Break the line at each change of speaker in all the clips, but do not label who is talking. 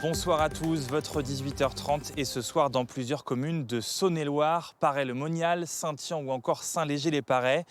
Bonsoir à tous, votre 18h30 et ce soir dans plusieurs communes de Saône-et-Loire, Paray-le-Monial, Saint-Yan ou encore Saint-Léger-les-Parais,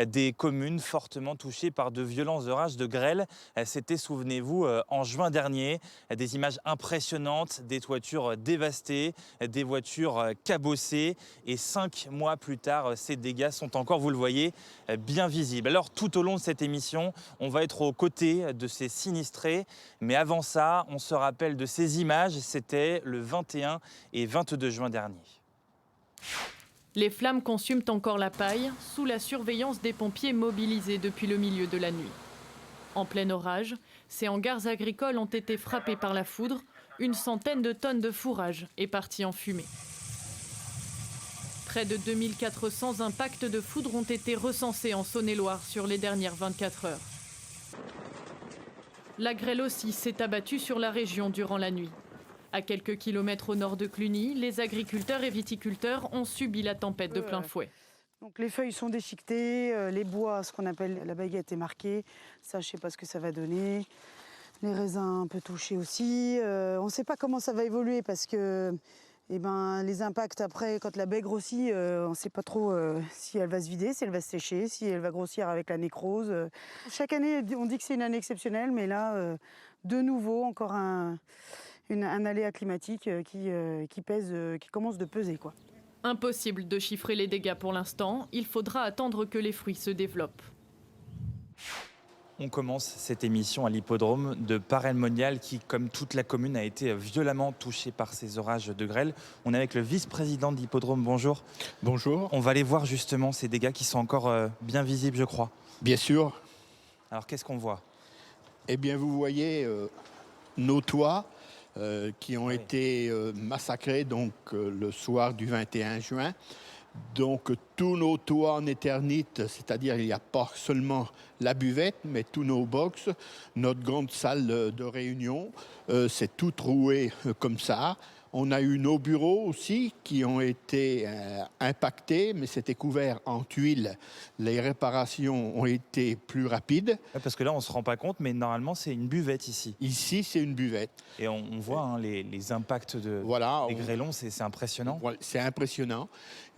des communes fortement touchées par de violents orages de grêle. C'était, souvenez-vous, en juin dernier, des images impressionnantes, des toitures dévastées, des voitures cabossées et 5 mois plus tard, ces dégâts sont encore, vous le voyez, bien visibles. Alors tout au long de cette émission, on va être aux côtés de ces sinistrés, mais avant ça, on se rappelle de ces images, c'était le 21 et 22 juin dernier.
Les flammes consument encore la paille, sous la surveillance des pompiers mobilisés depuis le milieu de la nuit. En plein orage, ces hangars agricoles ont été frappés par la foudre. Une centaine de tonnes de fourrage est partie en fumée. Près de 2400 impacts de foudre ont été recensés en Saône-et-Loire sur les dernières 24 heures. La grêle aussi s'est abattue sur la région durant la nuit. À quelques kilomètres au nord de Cluny, les agriculteurs et viticulteurs ont subi la tempête de plein fouet.
Donc les feuilles sont déchiquetées, les bois, ce qu'on appelle la baguette est marquée. Ça, je ne sais pas ce que ça va donner. Les raisins un peu touchés aussi. On ne sait pas comment ça va évoluer parce que les impacts après, quand la baie grossit, on ne sait pas trop si elle va se vider, si elle va se sécher, si elle va grossir avec la nécrose. Chaque année, on dit que c'est une année exceptionnelle, mais là, de nouveau, encore un aléa climatique qui pèse, qui commence de peser, quoi.
Impossible de chiffrer les dégâts pour l'instant, il faudra attendre que les fruits se développent.
On commence cette émission à l'hippodrome de Paray-le-Monial qui, comme toute la commune, a été violemment touchée par ces orages de grêle. On est avec le vice-président de l'hippodrome, bonjour.
Bonjour.
On va aller voir justement ces dégâts qui sont encore bien visibles, je crois.
Bien sûr.
Alors qu'est-ce qu'on voit?
Eh bien, vous voyez nos toits qui ont été massacrés donc, le soir du 21 juin. Donc tous nos toits en éternite, c'est-à-dire il n'y a pas seulement la buvette, mais tous nos box, notre grande salle de réunion, c'est tout troué comme ça. On a eu nos bureaux aussi qui ont été impactés, mais c'était couvert en tuiles. Les réparations ont été plus rapides.
Parce que là, on ne se rend pas compte, mais normalement, c'est une buvette ici.
Ici, c'est une buvette.
Et on voit les impacts des grêlons, c'est impressionnant.
Voilà, c'est impressionnant.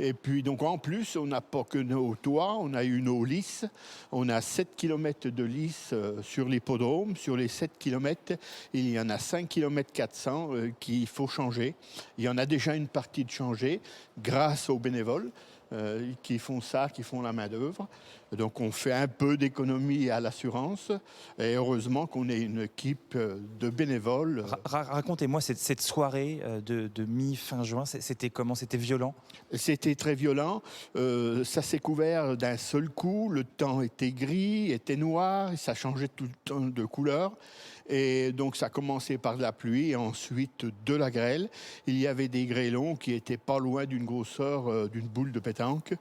Et puis, donc, en plus, on n'a pas que nos toits, on a eu nos lisses. On a 7 km de lisses sur l'hippodrome. Sur les 7 km, il y en a 5 km 400 qu'il faut changer. Il y en a déjà une partie de changée grâce aux bénévoles qui font ça, qui font la main-d'œuvre. Donc on fait un peu d'économie à l'assurance et heureusement qu'on ait une équipe de bénévoles.
Racontez-moi cette soirée de mi-fin juin, c'était comment? C'était violent?
C'était très violent. Ça s'est couvert d'un seul coup. Le temps était gris, était noir, et ça changeait tout le temps de couleur. Et donc ça commençait par de la pluie et ensuite de la grêle. Il y avait des grêlons qui étaient pas loin d'une grosseur d'une boule de pétanque.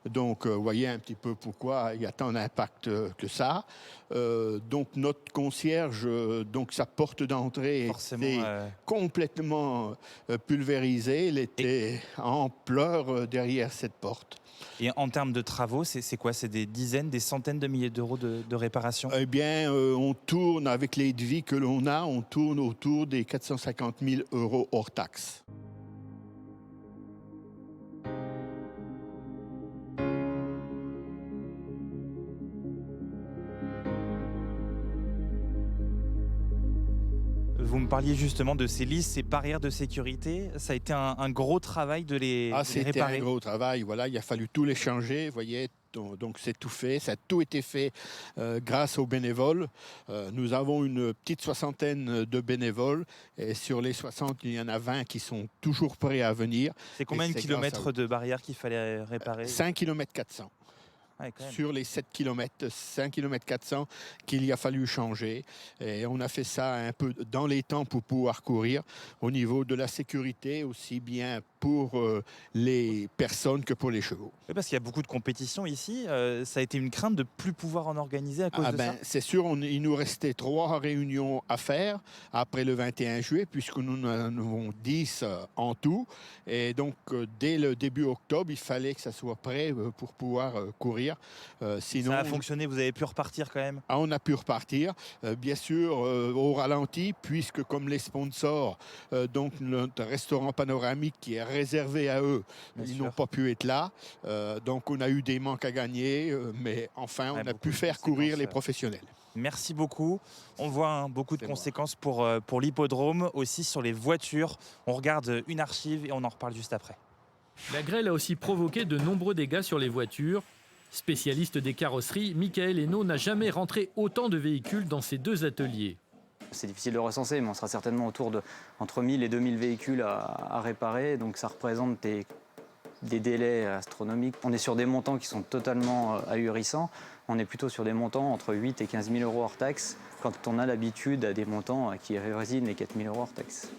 Donc vous voyez un petit peu pourquoi il y a tant d'impact que ça. Donc notre concierge, donc sa porte d'entrée était complètement pulvérisée. Elle était en pleurs derrière cette porte.
Et en termes de travaux, c'est quoi? C'est des dizaines, des centaines de milliers d'euros de réparation?
Eh bien, on tourne avec les devis que l'on a, on tourne autour des 450 000 euros hors taxes.
Vous me parliez justement de ces lisses, ces barrières de sécurité. Ça a été un gros travail de les réparer.
C'était un gros travail. Voilà, il a fallu tout les changer. Vous voyez, donc c'est tout fait. Ça a tout été fait grâce aux bénévoles. Nous avons une petite soixantaine de bénévoles. Et sur les 60, il y en a 20 qui sont toujours prêts à venir.
C'est combien de kilomètres de barrières qu'il fallait réparer?
5 km 400.
Ouais,
sur les 7 km, 5 km 400 qu'il y a fallu changer. Et on a fait ça un peu dans les temps pour pouvoir courir au niveau de la sécurité, aussi bien pour les personnes que pour les chevaux.
Oui, parce qu'il y a beaucoup de compétitions ici. Ça a été une crainte de ne plus pouvoir en organiser à cause de ça?
C'est sûr, il nous restait 3 réunions à faire après le 21 juillet, puisque nous en avons 10 en tout. Et donc, dès le début octobre, il fallait que ça soit prêt pour pouvoir courir. reconstruire. Sinon,
Ça a fonctionné, vous avez pu repartir quand même?
on a pu repartir, bien sûr, au ralenti, puisque comme les sponsors, donc notre restaurant panoramique qui est réservé à eux,
Bien
ils
sûr.
n'ont pas pu être là. Donc on a eu des manques à gagner, mais enfin on
Ouais,
a
beaucoup
pu
de
faire courir
conséquences,
les professionnels.
Merci beaucoup. On voit beaucoup de
C'est moi.
conséquences pour l'hippodrome, aussi sur les voitures. On regarde une archive et on en reparle juste après.
La grêle a aussi provoqué de nombreux dégâts sur les voitures. Spécialiste des carrosseries, Michael Hainaut n'a jamais rentré autant de véhicules dans ses 2 ateliers.
C'est difficile de recenser, mais on sera certainement autour de entre 1000 et 2000 véhicules à réparer. Donc ça représente des délais astronomiques. On est sur des montants qui sont totalement ahurissants. On est plutôt sur des montants entre 8 et 15 000 euros hors taxe, quand on a l'habitude à des montants qui avoisinent les 4 000 euros hors taxe.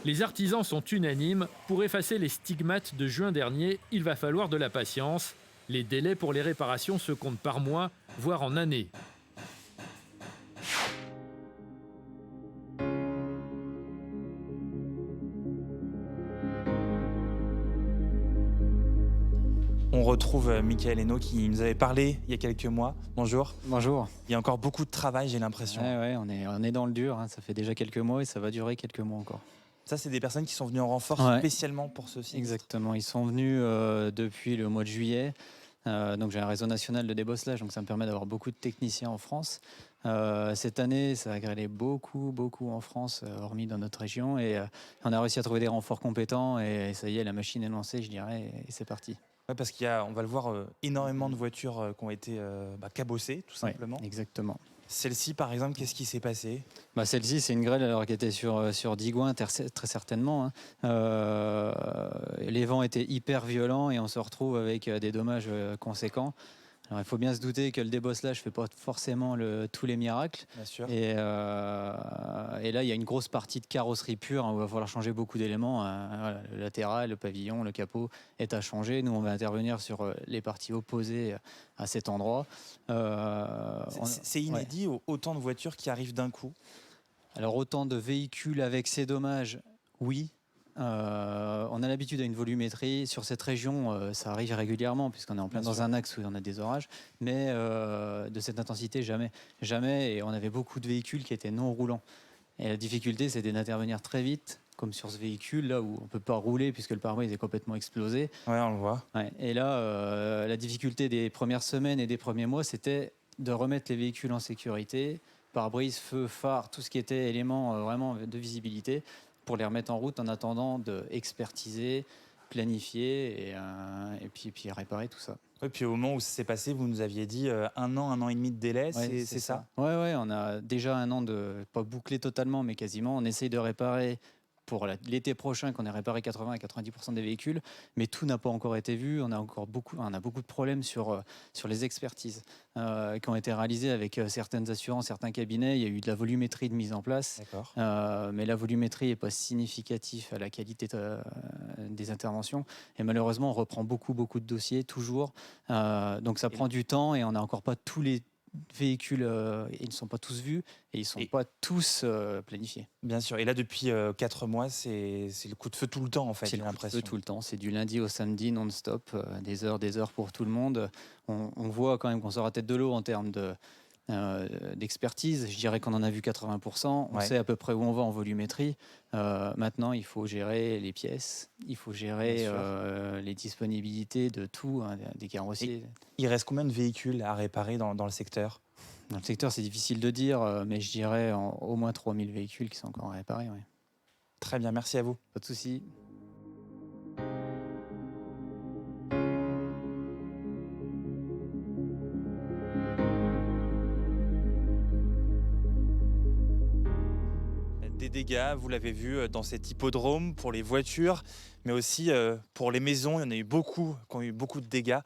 Les artisans sont unanimes. Pour effacer les stigmates de juin dernier, il va falloir de la patience. Les délais pour les réparations se comptent par mois, voire en années.
On retrouve Michael Hainaut qui nous avait parlé il y a quelques mois. Bonjour.
Bonjour.
Il y a encore beaucoup de travail, j'ai l'impression.
Ouais, on est dans le dur, hein. Ça fait déjà quelques mois et ça va durer quelques mois encore.
Ça, c'est des personnes qui sont venues en renfort
Ouais.
spécialement pour ce sinistre.
Exactement, ils sont venus depuis le mois de juillet. Donc j'ai un réseau national de débosselage, donc ça me permet d'avoir beaucoup de techniciens en France. Cette année, ça a grêlé beaucoup en France, hormis dans notre région. Et on a réussi à trouver des renforts compétents et ça y est, la machine est lancée, je dirais, et c'est parti.
Ouais, parce qu'il y a, on va le voir, énormément de voitures qui ont été cabossées, tout
Ouais,
simplement.
exactement.
Celle-ci, par exemple, qu'est-ce qui s'est passé?
Celle-ci, c'est une grêle alors, qui était sur Digoin, très certainement, hein. Les vents étaient hyper violents et on se retrouve avec des dommages conséquents. Alors, il faut bien se douter que le débosselage ne fait pas forcément tous les miracles.
Bien sûr.
Et là, il y a une grosse partie de carrosserie pure, hein, où il va falloir changer beaucoup d'éléments. Voilà, le latéral, le pavillon, le capot est à changer. Nous, on va intervenir sur les parties opposées à cet endroit.
C'est inédit, autant de voitures qui arrivent d'un coup.
Alors, autant de véhicules avec ces dommages, oui. On a l'habitude à une volumétrie. Sur cette région, ça arrive régulièrement, puisqu'on est en plein
Bien
dans
sûr.
un axe où on a des orages. Mais de cette intensité, jamais. Jamais. Et on avait beaucoup de véhicules qui étaient non roulants. Et la difficulté, c'était d'intervenir très vite, comme sur ce véhicule, là où on ne peut pas rouler, puisque le pare-brise est complètement explosé.
Ouais, on le voit.
Ouais. Et là, la difficulté des premières semaines et des premiers mois, c'était de remettre les véhicules en sécurité, pare-brise, feu, phare, tout ce qui était élément vraiment de visibilité, pour les remettre en route en attendant d'expertiser, planifier et puis réparer tout ça.
Et puis au moment où ça s'est passé, vous nous aviez dit 1 an et demi de délai,
Ouais,
c'est ça?
Ouais, on a déjà 1 an de, pas bouclé totalement, mais quasiment. On essaye de réparer pour l'été prochain, qu'on ait réparé 80 à 90% des véhicules, mais tout n'a pas encore été vu. On a beaucoup de problèmes sur les expertises qui ont été réalisées avec certaines assurances, certains cabinets. Il y a eu de la volumétrie de mise en place,
D'accord.
mais la volumétrie n'est pas significative à la qualité des interventions. Et malheureusement, on reprend beaucoup de dossiers, toujours. Donc ça prend du temps et on n'a encore pas tous les véhicules, ils ne sont pas tous vus et ils ne sont pas tous planifiés.
Bien sûr. Et là, depuis 4 mois, c'est le coup de feu tout le temps, en fait,
C'est
j'ai
le coup de
l'impression.
feu tout le temps, c'est du lundi au samedi non-stop, des heures pour tout le monde. On voit quand même qu'on sort à tête de l'eau en termes d'expertise. Je dirais qu'on en a vu 80%. On
Ouais.
sait à peu près où on va en volumétrie. Maintenant, il faut gérer les pièces, il faut gérer
Bien sûr.
les disponibilités de tout, hein, des carrossiers.
Il reste combien de véhicules à réparer dans le secteur?
Dans le secteur, c'est difficile de dire, mais je dirais au moins 3000 véhicules qui sont encore à réparer. Ouais.
Très bien, merci à vous.
Pas de souci.
Des dégâts, vous l'avez vu, dans cet hippodrome pour les voitures, mais aussi pour les maisons. Il y en a eu beaucoup qui ont eu beaucoup de dégâts.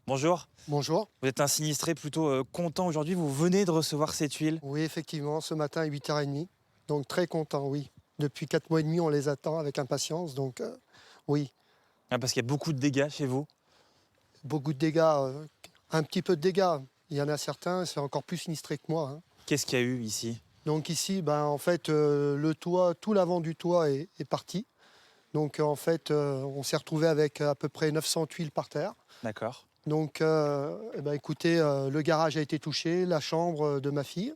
Bonjour,
Bonjour.
vous êtes un sinistré plutôt content aujourd'hui. Vous venez de recevoir ces tuiles.
Oui, effectivement, ce matin à 8h30. Donc très content, oui. Depuis 4 mois et demi, on les attend avec impatience. Donc oui,
Ah, parce qu'il y a beaucoup de dégâts chez vous.
beaucoup de dégâts, un petit peu de dégâts. Il y en a certains, c'est encore plus sinistré que moi, hein.
Qu'est-ce qu'il y a eu ici?
Donc ici, en fait, le toit, tout l'avant du toit est parti. Donc en fait, on s'est retrouvé avec à peu près 900 tuiles par terre.
D'accord.
Donc, écoutez, le garage a été touché, la chambre de ma fille.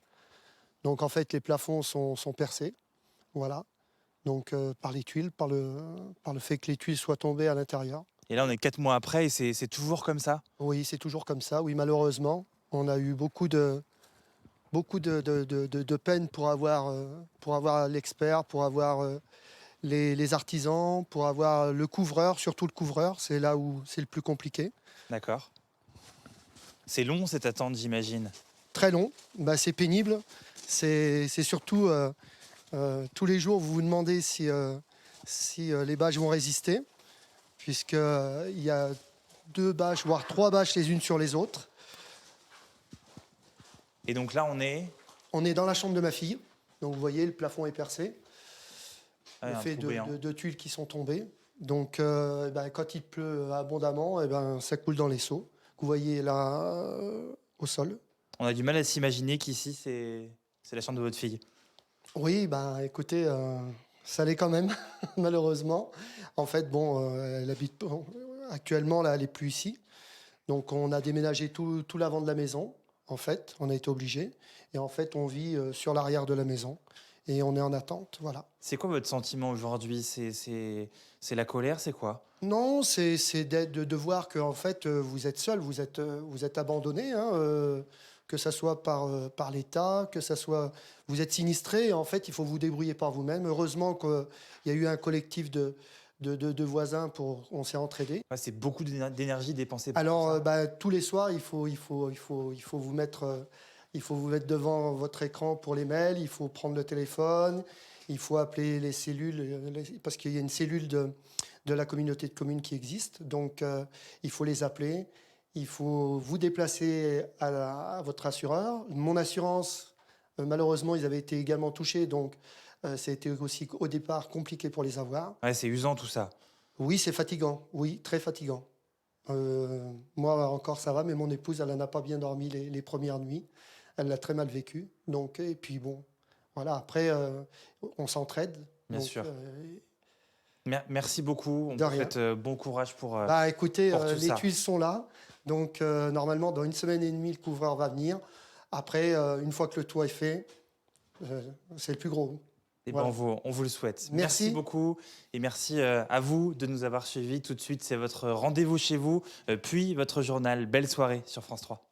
Donc, en fait, les plafonds sont percés. Voilà. Donc, par les tuiles, par le fait que les tuiles soient tombées à l'intérieur.
Et là, on est 4 mois après et c'est toujours comme ça?
Oui, c'est toujours comme ça. Oui, malheureusement, on a eu beaucoup de peine pour avoir l'expert, pour avoir les artisans, pour avoir le couvreur, surtout le couvreur. C'est là où c'est le plus compliqué.
D'accord. C'est long cette attente, j'imagine.
Très long, c'est pénible. C'est surtout tous les jours, vous vous demandez si les bâches vont résister, puisqu'il y a 2 bâches, voire 3 bâches les unes sur les autres.
Et donc là, on est
dans la chambre de ma fille. Donc vous voyez, le plafond est percé. Le
un
fait
trou béant.
de tuiles qui sont tombées. Donc quand il pleut abondamment, ça coule dans les seaux. Que vous voyez là au sol.
On a du mal à s'imaginer qu'ici, c'est la chambre de votre fille.
Oui, écoutez, ça l'est quand même, malheureusement. En fait, elle habite actuellement, là, elle n'est plus ici. Donc, on a déménagé tout l'avant de la maison, en fait. On a été obligé. Et en fait, on vit sur l'arrière de la maison. Et on est en attente, voilà.
C'est quoi votre sentiment aujourd'hui? C'est la colère, c'est quoi?
Non, c'est de voir que en fait, vous êtes seul, vous êtes abandonné, hein, que ça soit par l'État, que ça soit... Vous êtes sinistré, et en fait, il faut vous débrouiller par vous-même. Heureusement qu'il y a eu un collectif de voisins, on s'est entraidés.
Ouais, c'est beaucoup d'énergie dépensée pour
Alors,
ça.
tous les soirs, il faut vous mettre devant votre écran pour les mails, il faut prendre le téléphone, il faut appeler les cellules, parce qu'il y a une cellule de la communauté de communes qui existe. Donc, il faut les appeler. Il faut vous déplacer à votre assureur. Mon assurance, malheureusement, ils avaient été également touchés. Donc, ça a été aussi au départ compliqué pour les avoir.
Ouais, c'est usant tout ça.
Oui, c'est fatigant. Oui, très fatigant. Moi, encore, ça va, mais mon épouse, elle n'a pas bien dormi les premières nuits. Elle l'a très mal vécu. Donc, et puis bon, voilà. Après, on s'entraide.
Bien
donc,
sûr. Merci beaucoup. On
De
vous
rien.
souhaite bon courage pour...
Écoutez,
pour tout
les
ça.
tuiles sont là. Donc, normalement, dans 1 semaine et demie, le couvreur va venir. Après, une fois que le toit est fait, c'est le plus gros.
Eh
Voilà.
ben, on vous le souhaite.
Merci.
Beaucoup et merci à vous de nous avoir suivis. Tout de suite, c'est votre rendez-vous chez vous, puis votre journal. Belle soirée sur France 3.